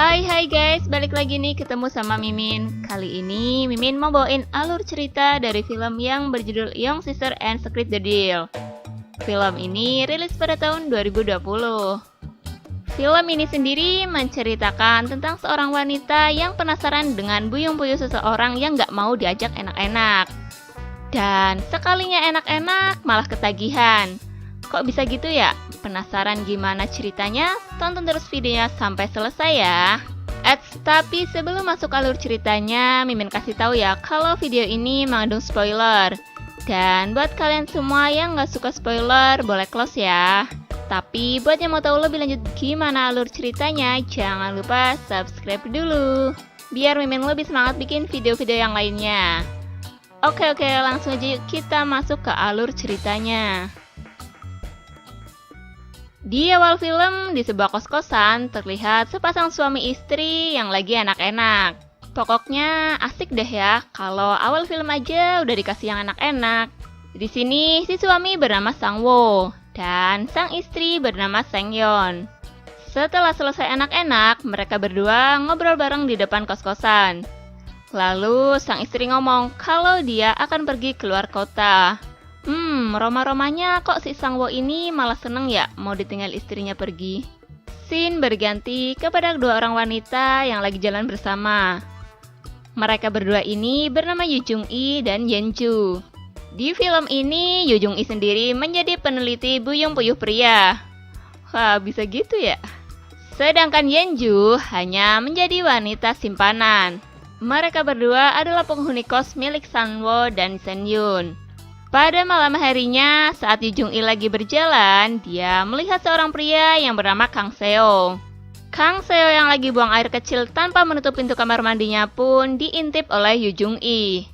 Hai guys, balik lagi nih ketemu sama Mimin. Kali ini Mimin mau bawain alur cerita dari film yang berjudul Young Sister and Secret the Deal. Film ini rilis pada tahun 2020. Film ini sendiri menceritakan tentang seorang wanita yang penasaran dengan buyung-buyung seseorang yang gak mau diajak enak-enak. Dan sekalinya enak-enak malah ketagihan. Kok bisa gitu ya? Penasaran gimana ceritanya? Tonton terus videonya sampai selesai ya. Tapi sebelum masuk alur ceritanya, Mimin kasih tahu ya kalau video ini mengandung spoiler. Dan buat kalian semua yang gak suka spoiler, boleh close ya. Tapi buat yang mau tahu lebih lanjut gimana alur ceritanya, jangan lupa subscribe dulu. Biar Mimin lebih semangat bikin video-video yang lainnya. Oke, langsung aja yuk kita masuk ke alur ceritanya. Di awal film, di sebuah kos-kosan, terlihat sepasang suami istri yang lagi enak-enak. Pokoknya asik deh ya, kalau awal film aja udah dikasih yang enak-enak. Di sini, si suami bernama Sang-woo, dan sang istri bernama Sang-yeon. Setelah selesai enak-enak, mereka berdua ngobrol bareng di depan kos-kosan. Lalu, sang istri ngomong kalau dia akan pergi keluar kota. Roma-romanya kok si Sang-woo ini malah seneng ya mau ditinggal istrinya pergi. Scene berganti kepada kedua orang wanita yang lagi jalan bersama. Mereka berdua ini bernama Yoo Jung-i dan Yeon-ju. Di film ini, Yoo Jung-i sendiri menjadi peneliti buyung-buyung pria. Wah, bisa gitu ya? Sedangkan Yeon-ju hanya menjadi wanita simpanan. Mereka berdua adalah penghuni kos milik Sang-woo dan Sen-yoon. Pada malam harinya, saat Yoo Jung-i lagi berjalan, dia melihat seorang pria yang bernama Kang Seo. Kang Seo yang lagi buang air kecil tanpa menutup pintu kamar mandinya pun diintip oleh Yoo Jung-i.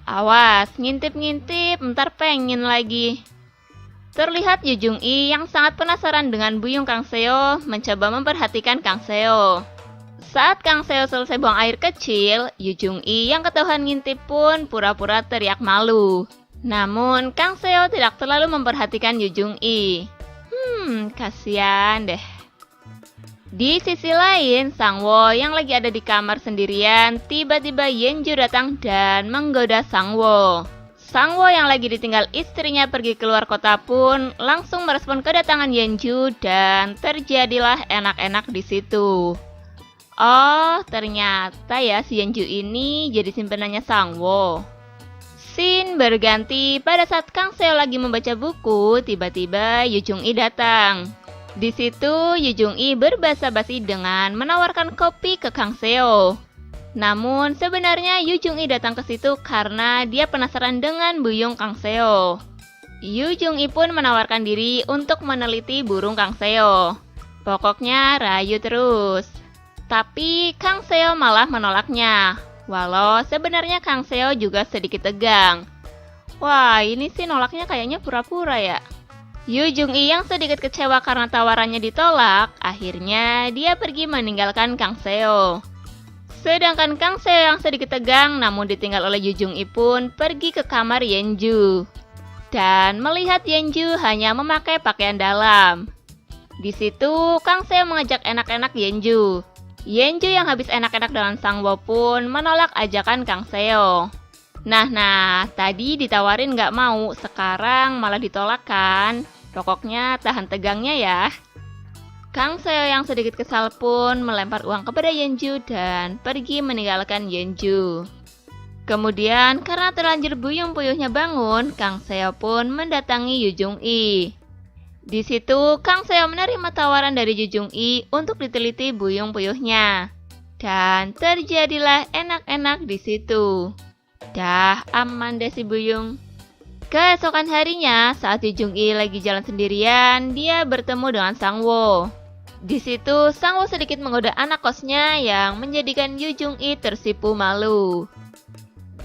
Awas, ngintip-ngintip, ntar pengen lagi. Terlihat Yoo Jung-i yang sangat penasaran dengan buyung Kang Seo mencoba memperhatikan Kang Seo. Saat Kang Seo selesai buang air kecil, Yoo Jung-i yang ketahuan ngintip pun pura-pura teriak malu. Namun, Kang Seo tidak terlalu memperhatikan Yoo Jung-i. Kasihan deh. Di sisi lain, Sang-woo yang lagi ada di kamar sendirian, tiba-tiba Yeon-ju datang dan menggoda Sang-woo. Sang-woo yang lagi ditinggal istrinya pergi keluar kota pun langsung merespon kedatangan Yeon-ju dan terjadilah enak-enak di situ. Oh, ternyata ya si Yeon-ju ini jadi simpenannya Sang-woo. Scene berganti pada saat Kang Seo lagi membaca buku, tiba-tiba Yoo Jung-i datang. Di situ Yoo Jung-i berbasa-basi dengan menawarkan kopi ke Kang Seo. Namun sebenarnya Yoo Jung-i datang ke situ karena dia penasaran dengan buyung Kang Seo. Yoo Jung-i pun menawarkan diri untuk meneliti burung Kang Seo. Pokoknya rayu terus. Tapi Kang Seo malah menolaknya. Walau sebenarnya Kang Seo juga sedikit tegang. Wah, ini sih nolaknya kayaknya pura-pura ya. Yoo Jung-i yang sedikit kecewa karena tawarannya ditolak, akhirnya dia pergi meninggalkan Kang Seo. Sedangkan Kang Seo yang sedikit tegang namun ditinggal oleh Yoo Jung-i pun pergi ke kamar Yeon-ju. Dan melihat Yeon-ju hanya memakai pakaian dalam. Di situ Kang Seo mengajak enak-enak Yeon-ju. Yeon-ju yang habis enak-enak dengan Sang-woo pun menolak ajakan Kang Seo. Nah, tadi ditawarin gak mau, sekarang malah ditolak kan? Pokoknya tahan tegangnya ya. Kang Seo yang sedikit kesal pun melempar uang kepada Yeon-ju dan pergi meninggalkan Yeon-ju. Kemudian karena terlanjur buyung-buyungnya bangun, Kang Seo pun mendatangi Yoo Jung-i. Di situ, Kang Seo menerima tawaran dari Yoo Jung-i untuk diteliti buyung-buyungnya. Dan terjadilah enak-enak di situ. Dah aman deh si buyung. Keesokan harinya, saat Yoo Jung-i lagi jalan sendirian, dia bertemu dengan Sang-woo. Di situ, Sang-woo sedikit menggoda anak kosnya yang menjadikan Yoo Jung-i tersipu malu.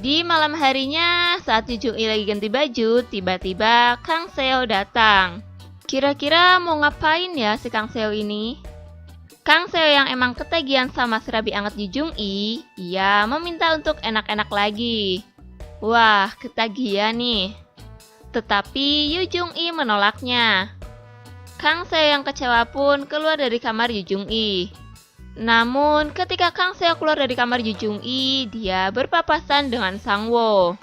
Di malam harinya, saat Yoo Jung-i lagi ganti baju, tiba-tiba Kang Seo datang. Kira-kira mau ngapain ya si Kang Seo ini? Kang Seo yang emang ketagihan sama serabi anget Yoo Jung-i, ia meminta untuk enak-enak lagi. Wah, ketagihan nih. Tetapi Yoo Jung-i menolaknya. Kang Seo yang kecewa pun keluar dari kamar Yoo Jung-i. Namun, ketika Kang Seo keluar dari kamar Yu Jung-i, dia berpapasan dengan Sang-woo.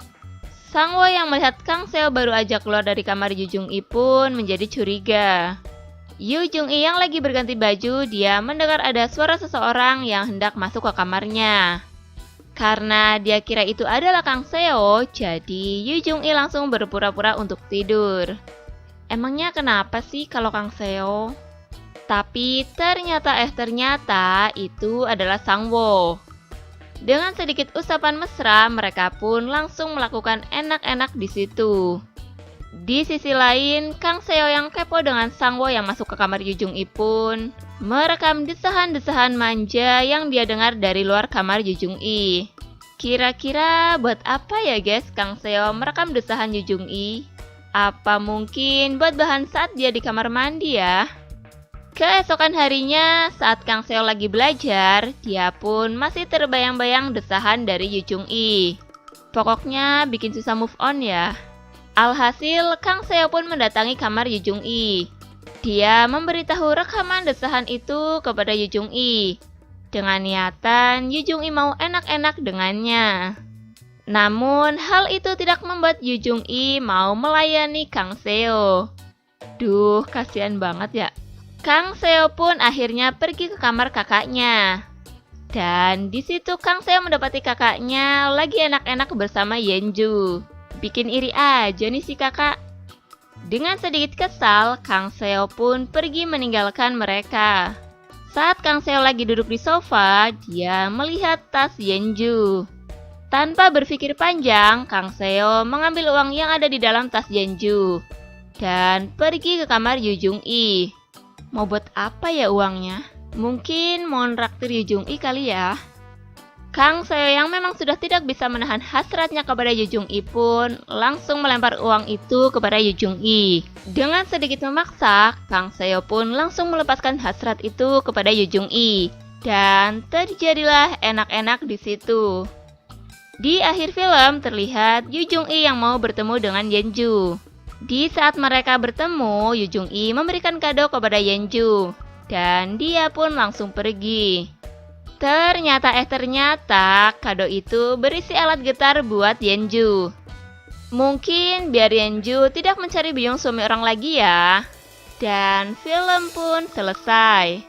Sang-woo yang melihat Kang Seo baru aja keluar dari kamar Yu Jung-i pun menjadi curiga. Yu Jung-i yang lagi berganti baju, dia mendengar ada suara seseorang yang hendak masuk ke kamarnya. Karena dia kira itu adalah Kang Seo, jadi Yu Jung-i langsung berpura-pura untuk tidur. Emangnya kenapa sih kalau Kang Seo? Tapi ternyata itu adalah Sang-woo. Dengan sedikit usapan mesra, mereka pun langsung melakukan enak-enak di situ. Di sisi lain, Kang Seo yang kepo dengan Sang-woo yang masuk ke kamar Yu Jung-i pun merekam desahan-desahan manja yang dia dengar dari luar kamar Yu Jung-i. Kira-kira buat apa ya guys Kang Seo merekam desahan Yu Jung-i? Apa mungkin buat bahan saat dia di kamar mandi ya? Keesokan harinya, saat Kang Seo lagi belajar, dia pun masih terbayang-bayang desahan dari Yu Jung-i. Pokoknya bikin susah move on ya. Alhasil, Kang Seo pun mendatangi kamar Yu Jung-i. Dia memberitahu rekaman desahan itu kepada Yu Jung-i. Dengan niatan, Yu Jung-i mau enak-enak dengannya. Namun, hal itu tidak membuat Yu Jung-i mau melayani Kang Seo. Duh, kasihan banget ya. Kang Seo pun akhirnya pergi ke kamar kakaknya. Dan di situ Kang Seo mendapati kakaknya lagi enak-enak bersama Yenju. Bikin iri aja nih si kakak. Dengan sedikit kesal, Kang Seo pun pergi meninggalkan mereka. Saat Kang Seo lagi duduk di sofa, dia melihat tas Yenju. Tanpa berpikir panjang, Kang Seo mengambil uang yang ada di dalam tas Yenju dan pergi ke kamar Yu Jung-i. Mau buat apa ya uangnya? Mungkin mau nraktir Yu Jung-i kali ya? Kang Seo yang memang sudah tidak bisa menahan hasratnya kepada Yu Jung-i pun langsung melempar uang itu kepada Yu Jung-i. Dengan sedikit memaksa, Kang Seo pun langsung melepaskan hasrat itu kepada Yu Jung-i. Dan terjadilah enak-enak di situ. Di akhir film terlihat Yu Jung-i yang mau bertemu dengan Yenju. Di saat mereka bertemu, Yu Jung-i memberikan kado kepada Yenju, dan dia pun langsung pergi. Ternyata kado itu berisi alat getar buat Yenju. Mungkin biar Yenju tidak mencari biong suami orang lagi ya. Dan film pun selesai.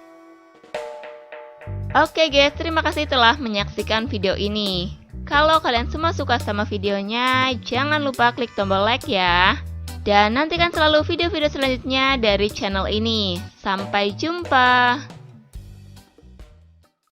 Oke guys, terima kasih telah menyaksikan video ini. Kalau kalian semua suka sama videonya, jangan lupa klik tombol like ya. Dan nantikan selalu video-video selanjutnya dari channel ini. Sampai jumpa.